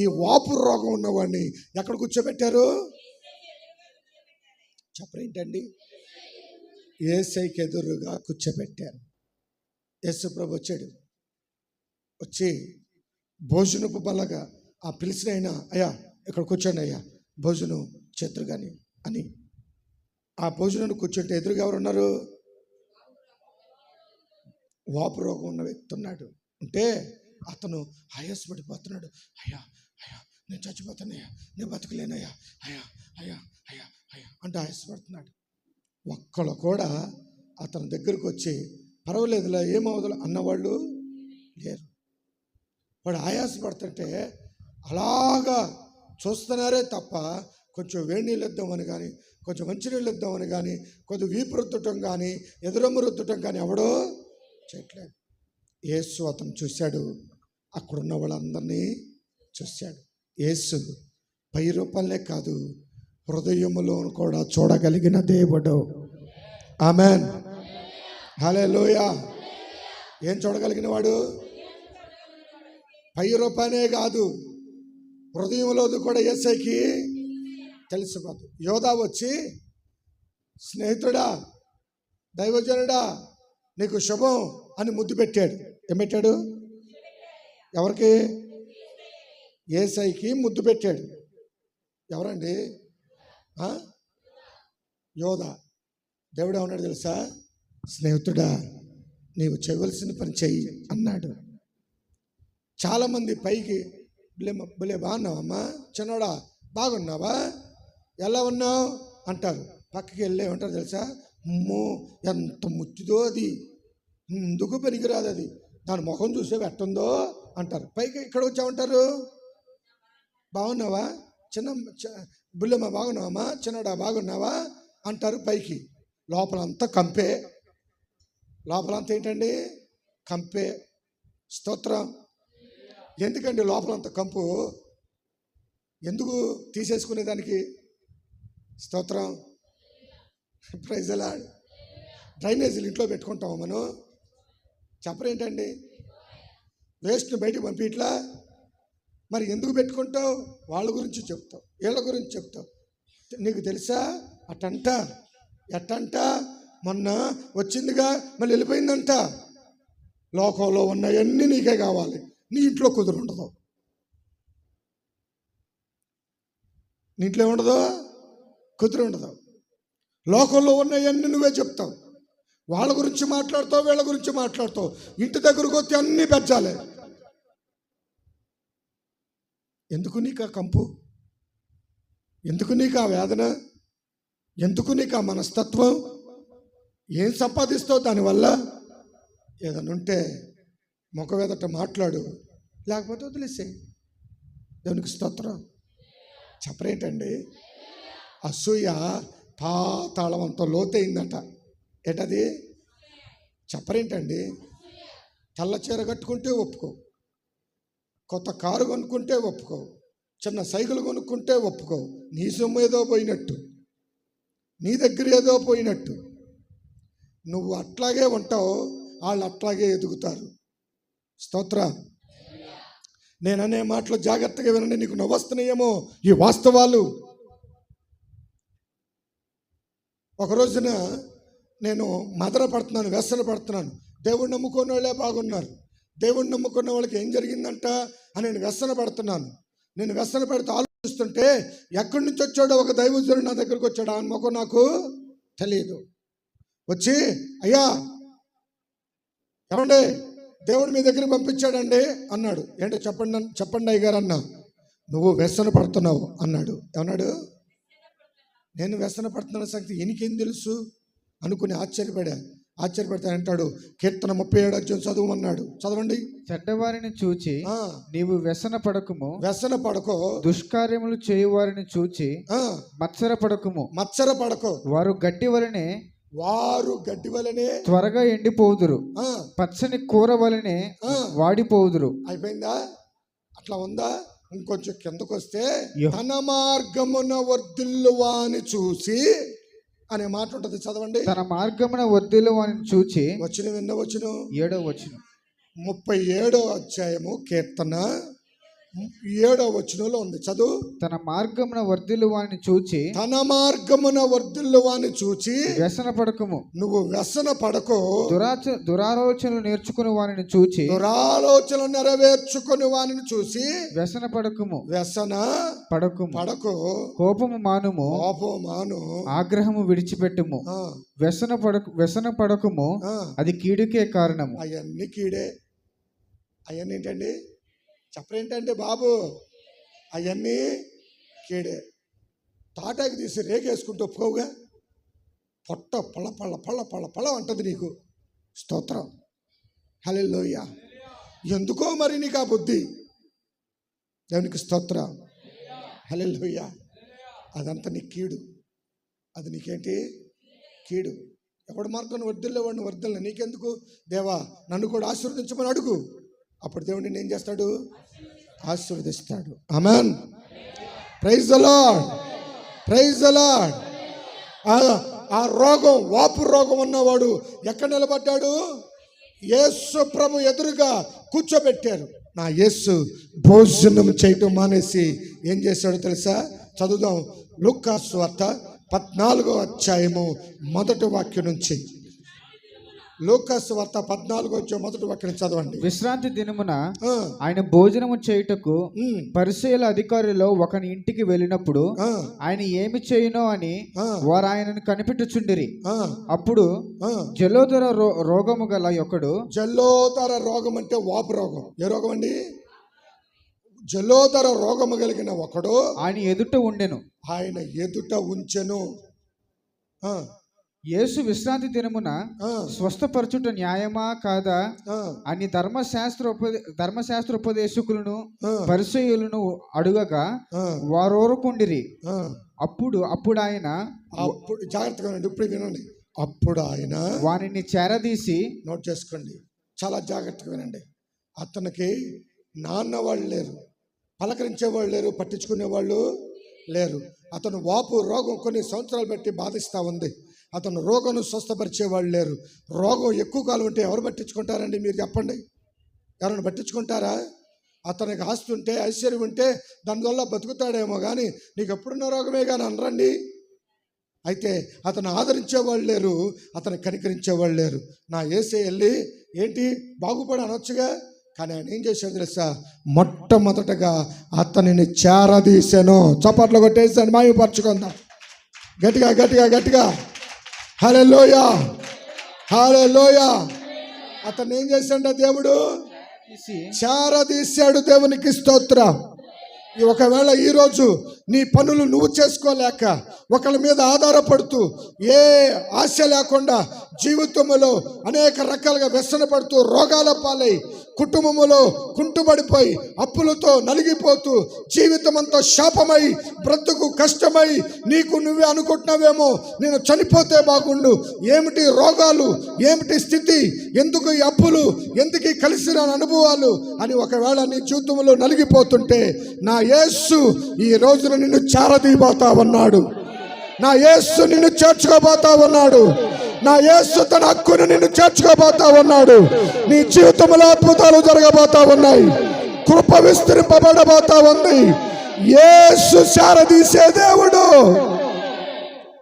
ఈ వాపు రోగం ఉన్నవాడిని ఎక్కడ కూర్చోబెట్టారు? చెప్పరేంటండి? యేసయ్యకి ఎదురుగా కూర్చోబెట్టారు. యేసు ప్రభు వచ్చాడు. వచ్చి భోజనపు బల్లగా ఆ పిలిచిన ఆయన, అయ్యా ఇక్కడ కూర్చోండి అయ్యా, భోజనం చేతురు కానీ అని ఆ భోజనాన్ని కూర్చుంటే ఎదురుగా ఎవరు ఉన్నారు? వాపు రోగం ఉన్న వ్యక్తి ఉన్నాడు. అంటే అతను ఆయాసపడిపోతున్నాడు. అయ్యా అయ్యా నేను చచ్చిపోతానయ్యా, నేను బతకలేనయ్యా, అయ్యా అయ్యా అయ్యా అయ్యా అంటే ఆయాసపడుతున్నాడు. ఒక్కళ్ళు కూడా అతని దగ్గరకు వచ్చి పర్వాలేదులే ఏమవుదులే అన్నవాళ్ళు లేరు. వాడు ఆయాసపడుతుంటే అలాగా చూస్తున్నారే తప్ప కొంచెం వేడి నీళ్ళు ఇద్దామని కానీ, కొంచెం మంచినీళ్ళు ఇద్దామని కానీ, కొద్దిగా వీపు రుద్దటం కానీ, ఎదురమ్మ రుద్దటం కానీ ఎవడో చేయట్లేదు. యేసు అతను చూశాడు, అక్కడున్న వాళ్ళందరినీ చూశాడు. యేసు పై రూపంలే కాదు, హృదయములో కూడా చూడగలిగిన దేవుడు. ఆమెన్, హల్లెలూయా. ఏం చూడగలిగిన వాడు? పై రూపానే కాదు, హృదయంలో కూడా యేసయ్యకి తెలిసిపోదు. యోధా వచ్చి, స్నేహితుడా, దైవజనుడా, నీకు శుభం అని ముద్దు పెట్టాడు. ఏం పెట్టాడు? ఎవరికి? యేసయ్యకి ముద్దు పెట్టాడు. ఎవరండి? యోధా. దేవుడు ఏమన్నాడు తెలుసా? స్నేహితుడా, నీవు చేయవలసిన పని చెయ్యి అన్నాడు. చాలామంది పైకి బులే బాగున్నావమ్మా, చిన్నోడా బాగున్నావా, ఎలా ఉన్నావు అంటారు. పక్కకి వెళ్ళి ఏమంటారు తెలుసా? అమ్మో ఎంత ముచ్చుదో అది, ఎందుకు పనికిరాదు అది, దాని ముఖం చూసే ఎట్టుందో అంటారు. పైకి ఇక్కడ వచ్చామంటారు, బాగున్నావా బుల్లెమ్మ, బాగున్నావమ్మా, చిన్నోడా బాగున్నావా అంటారు పైకి. లోపలంతా కంపే. లోపలంతా ఏంటండి? కంపే. స్తోత్రం. ఎందుకండి లోపలంతా కంపు? ఎందుకు తీసేసుకునేదానికి? స్తోత్రం, ప్రైజ్ ది లార్డ్. డ్రైనేజీలు ఇంట్లో పెట్టుకుంటాము మనం. చెప్పరేంటండి? వేస్ట్ని బయటకు పంపి ఇట్లా మరి ఎందుకు పెట్టుకుంటావు? వాళ్ళ గురించి చెప్తావు, వీళ్ళ గురించి చెప్తావు. నీకు తెలుసా అటంట ఎట్టంట మొన్న వచ్చిందిగా మళ్ళీ వెళ్ళిపోయిందంట. లోకంలో ఉన్నవన్నీ నీకే కావాలి, నీ ఇంట్లో కుదురుండదు. నీ ఇంట్లో ఉండదు, కుదురుండదు. లోకంలో ఉన్నవన్నీ నువ్వే చెప్తావు, వాళ్ళ గురించి మాట్లాడతావు, వీళ్ళ గురించి మాట్లాడతావు. ఇంటి దగ్గరకు వస్తే అన్నీ పెంచాలి. ఎందుకు నీకు ఆ కంపు? ఎందుకు నీకు ఆ వేదన? ఎందుకు నీకు ఆ మనస్తత్వం? ఏం సంపాదిస్తావు దానివల్ల? ఏదైనా ఉంటే ముఖం ఎదట మాట్లాడు, లేకపోతే వదిలేసే. దేవునికి స్తోత్రం. చెప్పరేంటండి? అసూయ పాతాళం అంత లోతైందట. ఏంటది? చెప్పరేంటండి? తెల్ల చీర కట్టుకుంటే ఒప్పుకో, కొత్త కారు కొనుక్కుంటే ఒప్పుకో, చిన్న సైకిల్ కొనుక్కుంటే ఒప్పుకో. నీ సొమ్ము ఏదో పోయినట్టు, నీ దగ్గర ఏదో పోయినట్టు నువ్వు అట్లాగే ఉంటావు, వాళ్ళు అట్లాగే ఎదుగుతారు. స్తోత్ర. నేననే మాటలు జాగ్రత్తగా వినండి. నీకు నవ్వొస్తున్నాయేమో ఈ వాస్తవాలు. ఒక రోజున నేను మదన పడుతున్నాను, వ్యసన పడుతున్నాను. దేవుడిని నమ్ముకున్న వాళ్ళే బాగున్నారు. దేవుడిని నమ్ముకున్న వాళ్ళకి ఏం జరిగిందంట అని నేను వ్యసన పడుతున్నాను. నేను వ్యసన పెడితే ఆలోచిస్తుంటే ఎక్కడి నుంచి వచ్చాడో ఒక దైవజనుడు నా దగ్గరకు వచ్చాడు. ఆ ముఖం నాకు తెలియదు. వచ్చి, అయ్యా ఏమండి దేవుడు మీ దగ్గర పంపించాడండి అన్నాడు. ఏంటో చెప్పండి అయ్యగారు అన్నా. నువ్వు వ్యసన పడుతున్నావు అన్నాడు. ఏమన్నాడు? నేను వ్యసన పడుతున్న సంగతి ఎనికేం తెలుసు అనుకుని ఆశ్చర్యపడితే అంటాడు, కీర్తన 37 చదువుమన్నాడు. చదవండి. చెడ్డవారిని చూచి నీవు వ్యసన పడకో, దుష్కార్యములు చేయువారిని చూచి మత్సర పడకో. వారు గడ్డి వలనే త్వరగా ఎండిపోవుదురు, పచ్చని కూర వలనే వాడిపోవుదురు. అయిపోయిందా? అట్లా ఉందా? ఇంకొంచెం కిందకు వస్తే, తన మార్గమున వర్ధిల్లువాని చూసి అనే మాట ఉంటుంది. చదవండి. తన మార్గమున వర్ధిల్లువాని చూచి. వచ్చిన ఎన్నో వచ్చిన 7వ వచనం 37వ అధ్యాయము కీర్తన 7వ వచనంలో ఉంది. చదువు. తన మార్గమున వర్ధిల్లువాని చూచి. తన మార్గమున వర్ధిల్లువాని చూచి వ్యసన పడకము. నువ్వు వ్యసన పడకో. దురాలోచనలు నేర్చుకుని వారిని చూచి. దురాలోచనలు నెరవేర్చుకుని వారిని చూసి వ్యసన పడకము. వ్యసన పడకో. కోపము మాను. ఆగ్రహము విడిచిపెట్టుము. వ్యసన పడకము. అది కీడుకే కారణము. అవన్నీ కీడే. అవన్నీ ఏంటండి? చెప్పరేంటంటే బాబు, అవన్నీ కీడే. తాటాకి తీసి రేగేసుకుంటూ పోవుగా పొట్ట పళ్ళ అంటది నీకు. స్తోత్రం. హల్లెలూయా. ఎందుకో మరి నీకు ఆ బుద్ధి. దేవునికి స్తోత్రం. హల్లెలూయా. అదంతా నీ కీడు. అది నీకేంటి? కీడు. ఎవడి మార్గం వర్ధిల్లేవాడిని వర్ధిల్ల నీకెందుకు? దేవా నన్ను కూడా ఆశీర్వదించమని అడుగు. అప్పుడు దేవుడు నిన్ను ఏం చేస్తాడు? ఆశీర్వదిస్తాడు. Amen. Praise the Lord. Praise the Lord. ఆ రోగం, వాపు రోగం ఉన్నవాడు ఎక్కడ నిలబడ్డాడు? యేసు ప్రభు ఎదురుగా కూర్చోబెట్టారు. నా యేసు భోజనం చేయటం మానేసి ఏం చేశాడో తెలుసా? చదువుదాం. లూకా సువార్త 14వ అధ్యాయము 1వ వాక్యం నుంచి. లూకా సువార్త 14వ అధ్యాయం 1వ వాక్యం చదవండి. విశ్రాంతి దినమున ఆయన భోజనము చేయుటకు పరిసయ్యుల అధికారులు ఒకని ఇంటికి వెళ్ళినప్పుడు ఆయన ఏమి చేయునో అని వారు ఆయనను కనిపెట్టుచుండిరి. అప్పుడు జలోదర రోగము గల ఒకడు. జలోదర రోగం అంటే వాపు రోగం. ఏ రోగం అండి? జలోదర రోగము కలిగిన ఒకడు ఆయన ఎదుట ఉండెను. ఆయన ఎదుట ఉంచెను. యేసు విశ్రాంతి దినమున స్వస్థపరచుట న్యాయమా కాదా అని ధర్మశాస్త్ర ఉపదేశకులను పరిసయ్యులను అడుగగా వారోరుకుండిరి. అప్పుడు ఆయన జాగ్రత్తగా ఇప్పుడు వినండి. అప్పుడు ఆయన వారిని చేరదీసి. నోట్ చేసుకోండి, చాలా జాగ్రత్తగా వినండి. అతనికి నాన్న వాళ్ళు లేరు, పలకరించే వాళ్ళు లేరు, పట్టించుకునే వాళ్ళు లేరు. అతను వాపు రోగం కొన్ని సంవత్సరాలు బట్టి బాధిస్తూ ఉంది. అతను రోగం స్వస్థపరిచేవాళ్ళు లేరు. రోగం ఎక్కువ కాలం ఉంటే ఎవరు పట్టించుకుంటారండి? మీరు చెప్పండి, ఎవరైనా పట్టించుకుంటారా? అతనికి ఆస్తి ఉంటే, ఐశ్వర్యం ఉంటే దానివల్ల బతుకుతాడేమో కానీ నీకు ఎప్పుడున్న రోగమే కానీ అనరండి. అయితే అతను ఆదరించేవాళ్ళు లేరు, అతను కనికరించేవాళ్ళు లేరు. నా యేసే వెళ్ళి ఏంటి బాగుపడి అనొచ్చుగా, కానీ ఆయన ఏం చేశాడు తెలుసా? మొట్టమొదటగా అతనిని చేరదీశాను. చప్పట్లు కొట్టేసాను, మాయపరచుకుందాం గట్టిగా గట్టిగా గట్టిగా. హల్లెలూయా హల్లెలూయా. అతను ఏం చేశాడు? దేవుడు చేరదీశాడు. దేవునికి స్తోత్రం. ఒకవేళ ఈరోజు నీ పనులు నువ్వు చేసుకోలేక ఒకళ్ళ మీద ఆధారపడుతూ ఏ ఆశ లేకుండా జీవితంలో అనేక రకాలుగా వ్యసన పడుతూ రోగాల పాలై కుటుంబంలో కుంటుబడిపోయి అప్పులతో నలిగిపోతూ జీవితం అంతా శాపమై బ్రతుకు కష్టమై నీకు నువ్వే అనుకుంటున్నావేమో నేను చనిపోతే బాగుండు, ఏమిటి రోగాలు, ఏమిటి స్థితి, ఎందుకు ఈ అప్పులు, ఎందుకు ఈ కలిసి రాని అనుభవాలు అని ఒకవేళ నీ జీవితంలో నలిగిపోతుంటే నా యేసు ఈ రోజున నిన్ను చేరదీయబోతా ఉన్నాడు. నా యేసు నిన్ను చేర్చుకోబోతా ఉన్నాడు. నా యేసు తన హక్కును నిన్ను చేర్చుకోబోతా ఉన్నాడు. నీ జీవితంలో అద్భుతాలు జరగబోతా ఉన్నాయి. కృప విస్తరింపబడబోతా ఉంది. యేసు చేరదీసే దేవుడు.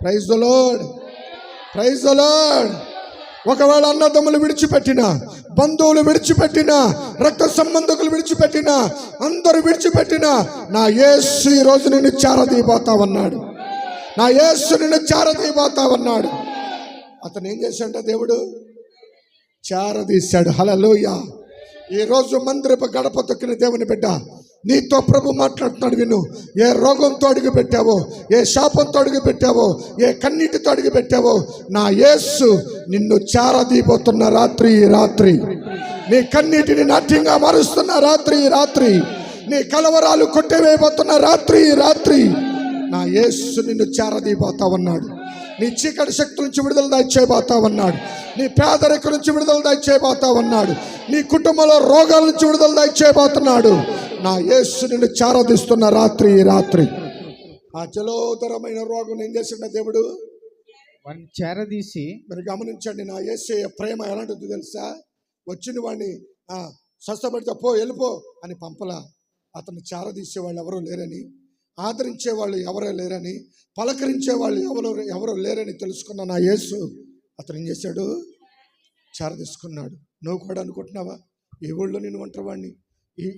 Praise the Lord, praise the Lord. ఒకవేళ అన్నదమ్ములు విడిచిపెట్టినా, బంధువులు విడిచిపెట్టినా, రక్త సంబంధకులు విడిచిపెట్టినా, అందరూ విడిచిపెట్టినా నా యేసు ఈ రోజు నిన్ను చేరదీయబోతా ఉన్నాడు. నా యేసు నిన్ను చేరదీయబోతా ఉన్నాడు. అతను ఏం చేశాడంటే దేవుడు చేరదీశాడు. హల్లెలూయా. ఈరోజు మందిరపు గడప తొక్కిన దేవుని బిడ్డ, నీతో ప్రభు మాట్లాడుతున్నాడు. విను. ఏ రోగంతో అడుగు పెట్టావో, ఏ శాపంతో అడుగు పెట్టావో, ఏ కన్నీటితో అడుగు పెట్టావో నా యేసు నిన్ను చేరదీయబోతున్న రాత్రి ఈ రాత్రి. నీ కన్నీటిని నాట్యంగా మారుస్తున్న రాత్రి ఈ రాత్రి. నీ కలవరాలు కొట్టివేయబోతున్న రాత్రి ఈ రాత్రి. నా యేసు నిన్ను చేరదీయబోతా ఉన్నాడు. నీ చీకటి శక్తి నుంచి విడుదల దయచేయబోతా ఉన్నాడు. నీ పేదరికం నుంచి విడుదల దయచేయబోతా ఉన్నాడు. నీ కుటుంబంలో రోగాల నుంచి విడుదల దయచేయబోతున్నాడు. నా యేసు నిన్ను చేరదీస్తున్న రాత్రి ఈ రాత్రి. ఆ జలోదరమైన రోగం ఏం చేసిండ దేవుడు? చేరదీసి. మీరు గమనించండి, నా యేసయ్య ప్రేమ ఎలాంటిది తెలుసా? వచ్చిన వాడిని స్వస్థపడితే పో వెళ్ళిపో అని పంపలా. అతను చేరదీసే వాళ్ళు ఎవరూ లేరని, ఆదరించే వాళ్ళు ఎవరో లేరని, పలకరించే వాళ్ళు ఎవరో లేరని తెలుసుకున్న నా యేసు అతను ఏం చేశాడు? చేరదీసుకున్నాడు. నువ్వు కూడా అనుకుంటున్నావా ఈ ఊళ్ళో నేను ఒంటరివాడిని,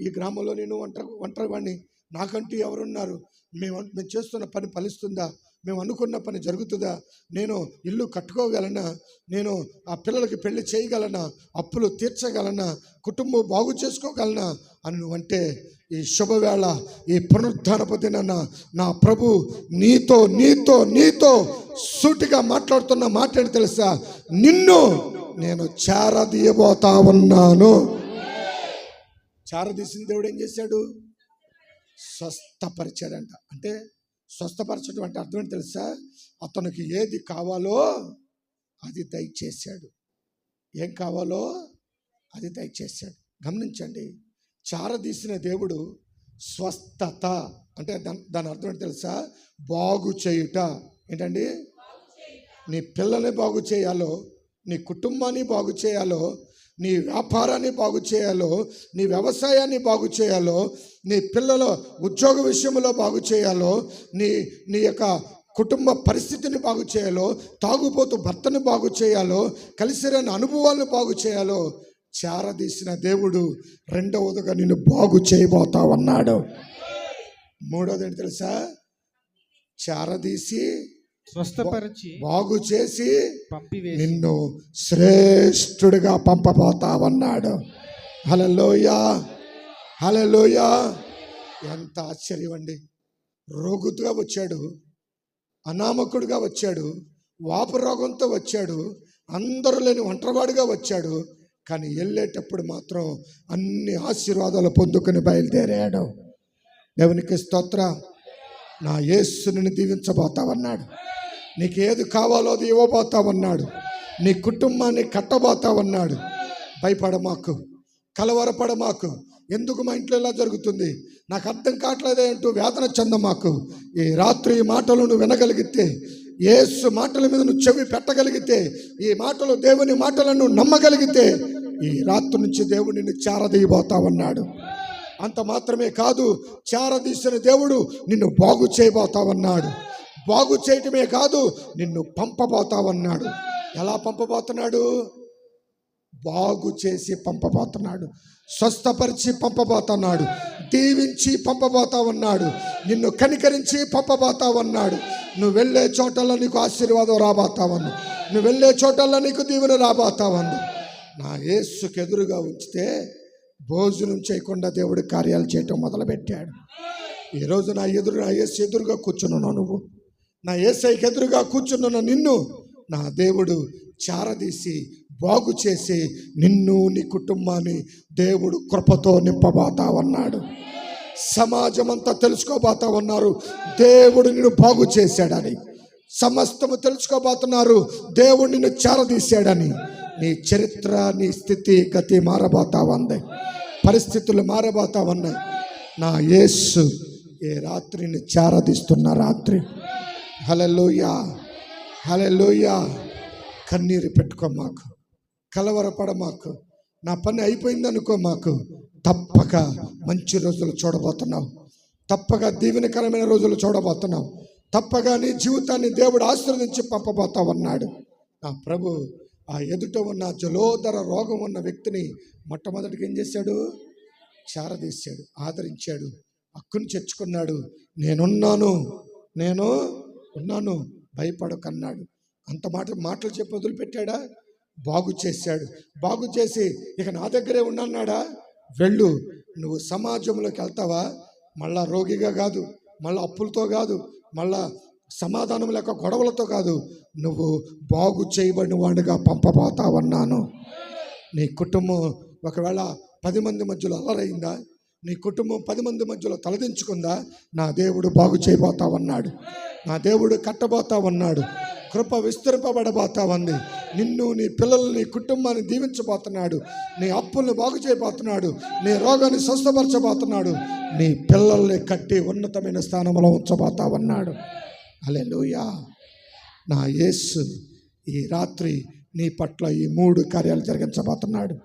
ఈ గ్రామంలో నేను ఒంటరివాడిని, నాకంటూ ఎవరున్నారు, మేము చేస్తున్న పని ఫలిస్తుందా, మేము అనుకున్న పని జరుగుతుందా, నేను ఇల్లు కట్టుకోగలనా, నేను ఆ పిల్లలకి పెళ్లి చేయగలనా, అప్పులు తీర్చగలనా, కుటుంబం బాగు చేసుకోగలనా అని నువ్వంటే ఈ శుభవేళ, ఈ పునరుద్ధానపు దినాన నా ప్రభు నీతో నీతో నీతో సూటిగా మాట్లాడుతున్న మాట ఏంటి తెలుసా? నిన్ను నేను చేరదీయబోతా ఉన్నాను. చేరదీసిన దేవుడు ఏం చేశాడు? స్వస్థపరిచాడంట. అంటే స్వస్థపరచడం అంటే అర్థం ఏంటి తెలుసా? అతనికి ఏది కావాలో అది దయచేశాడు. ఏం కావాలో అది దయచేశాడు. గమనించండి, చేరదీసిన దేవుడు స్వస్థత అంటే దాని అర్థం ఏంటి తెలుసా? బాగు చేయుట. ఏంటండి? నీ పిల్లల్ని బాగు చేయాలో, నీ కుటుంబాన్ని బాగు చేయాలో, నీ వ్యాపారాన్ని బాగు చేయాలో, నీ వ్యవసాయాన్ని బాగు చేయాలో, నీ పిల్లల ఉద్యోగ విషయంలో బాగు చేయాలో, నీ యొక్క కుటుంబ పరిస్థితిని బాగు చేయాలో, తాగుబోతు భర్తను బాగు చేయాలో, కలిసిరాని అనుభవాలను బాగు చేయాలో చేరదీసిన దేవుడు రెండవదిగా నిన్ను బాగు చేయబోతా ఉన్నాడు. మూడవది ఏంటి తెలుసా? చేరదీసి స్వస్థపరిచి బాగు చేసి పంపివేసి నిన్ను శ్రేష్ఠుడిగా పంపబోతా ఉన్నాడు. హల్లెలూయా హల్లెలూయా. ఎంత ఆశ్చర్యం అండి. రోగుతుగా వచ్చాడు, అనామకుడిగా వచ్చాడు, వాపు రోగంతో వచ్చాడు, అందరూ లేని ఒంటరివాడిగా వచ్చాడు. కానీ వెళ్ళేటప్పుడు మాత్రం అన్ని ఆశీర్వాదాలు పొందుకొని బయలుదేరాడు. దేవునికి స్తోత్రం. నా యేసు నిన్ను దీవించబోతావన్నాడు. నీకు ఏది కావాలో అది ఇవ్వబోతావన్నాడు. నీ కుటుంబాన్ని కట్టబోతావన్నాడు. భయపడమాకు, కలవరపడమాకు. ఎందుకు మా ఇంట్లో ఇలా జరుగుతుంది, నాకు అర్థం కావట్లేదే అంటూ వేదన చెందమాకు. ఈ రాత్రి ఈ మాటలు నువ్వు వినగలిగితే, యేసు మాటల మీద నువ్వు చెవి పెట్టగలిగితే, ఈ మాటలు దేవుని మాటలను నమ్మగలిగితే, ఈ రాత్రి నుంచి దేవుడు నిన్ను చేరదీయబోతావన్నాడు. అంత మాత్రమే కాదు, చేరదీసిన దేవుడు నిన్ను బాగు చేయబోతావన్నాడు. బాగు చేయటమే కాదు, నిన్ను పంపబోతావన్నాడు. ఎలా పంపబోతున్నాడు? బాగు చేసి పంపబోతున్నాడు, స్వస్థపరిచి పంపబోతున్నాడు, దీవించి పంపబోతావన్నాడు, నిన్ను కనికరించి పంపబోతావన్నాడు. నువ్వు వెళ్ళే చోటల్లో నీకు ఆశీర్వాదం రాబోతావన్ను, నువ్వు వెళ్ళే చోటల్లో నీకు దీవెన రాబోతావన్ను. నా యేసుకు ఎదురుగా ఉంచితే భోజనం చేయకుండా దేవుడు కార్యాలు చేయటం మొదలుపెట్టాడు. ఈరోజు నా యేసు ఎదురుగా కూర్చున్నావు నువ్వు, నా యేసయ్యకి ఎదురుగా కూర్చున్న నిన్ను నా దేవుడు చారదీసి బాగు చేసి నిన్ను నీ కుటుంబాన్ని దేవుడు కృపతో నింపబోతావన్నాడు. సమాజం అంతా తెలుసుకోబోతావన్నారు దేవుడు నిన్ను బాగు చేశాడని. సమస్తము తెలుసుకోబోతున్నారు దేవుడు నిన్ను చారదీశాడని. నీ చరిత్ర, నీ స్థితి గతి మారబోతావుంది, పరిస్థితులు మారబోతావన్నాయి. నా యేసు ఏ రాత్రిని చారదీస్తున్న రాత్రి. హల్లెలూయా, హల్లెలూయా. కన్నీరు పెట్టుకో మాకు, కలవరపడ మాకు, నా పని అయిపోయింది అనుకో మాకు. తప్పక మంచి రోజులు చూడబోతున్నావు, తప్పక దీవెనకరమైన రోజులు చూడబోతున్నావు, తప్పగా నీ జీవితాన్ని దేవుడు ఆశీర్వదించి పంపబోతావన్నాడు. నా ప్రభు ఆ ఎదుట ఉన్న జలోదర రోగం ఉన్న వ్యక్తిని మొట్టమొదటిగా ఏం చేశాడు? చారదీశాడు, ఆదరించాడు, హక్కును చేర్చుకున్నాడు. నేను ఉన్నాను భయపడకన్నాడు. అంత మాటలు చెప్పి వదిలిపెట్టాడా? బాగు చేశాడు. బాగు చేసి ఇక నా దగ్గరే ఉన్నాడా? వెళ్ళు, నువ్వు సమాజంలోకి వెళ్తావా? మళ్ళా రోగిగా కాదు, మళ్ళీ అప్పులతో కాదు, మళ్ళా సమాధానం లేక గొడవలతో కాదు, నువ్వు బాగు చేయబడిన వాడిగా పంపబోతావన్నాను. నీ కుటుంబం ఒకవేళ 10 మంది మధ్యలో అల్లరైందా, నీ కుటుంబం 10 మంది మధ్యలో తలదించుకుందా, నా దేవుడు బాగు చేయబోతావన్నాడు, నా దేవుడు కట్టబోతావన్నాడు. కృప విస్తరింపబడబోతావుంది. నిన్ను, నీ పిల్లల్ని, నీ కుటుంబాన్ని దీవించబోతున్నాడు. నీ అప్పుల్ని బాగు చేయబోతున్నాడు, నీ రోగాన్ని స్వస్థపరచబోతున్నాడు, నీ పిల్లల్ని కట్టి ఉన్నతమైన స్థానంలో ఉంచబోతావన్నాడు. హల్లెలూయా. నా యేసు ఈ రాత్రి నీ పట్ల ఈ 3 కార్యాలు జరిగించబోతున్నాడు.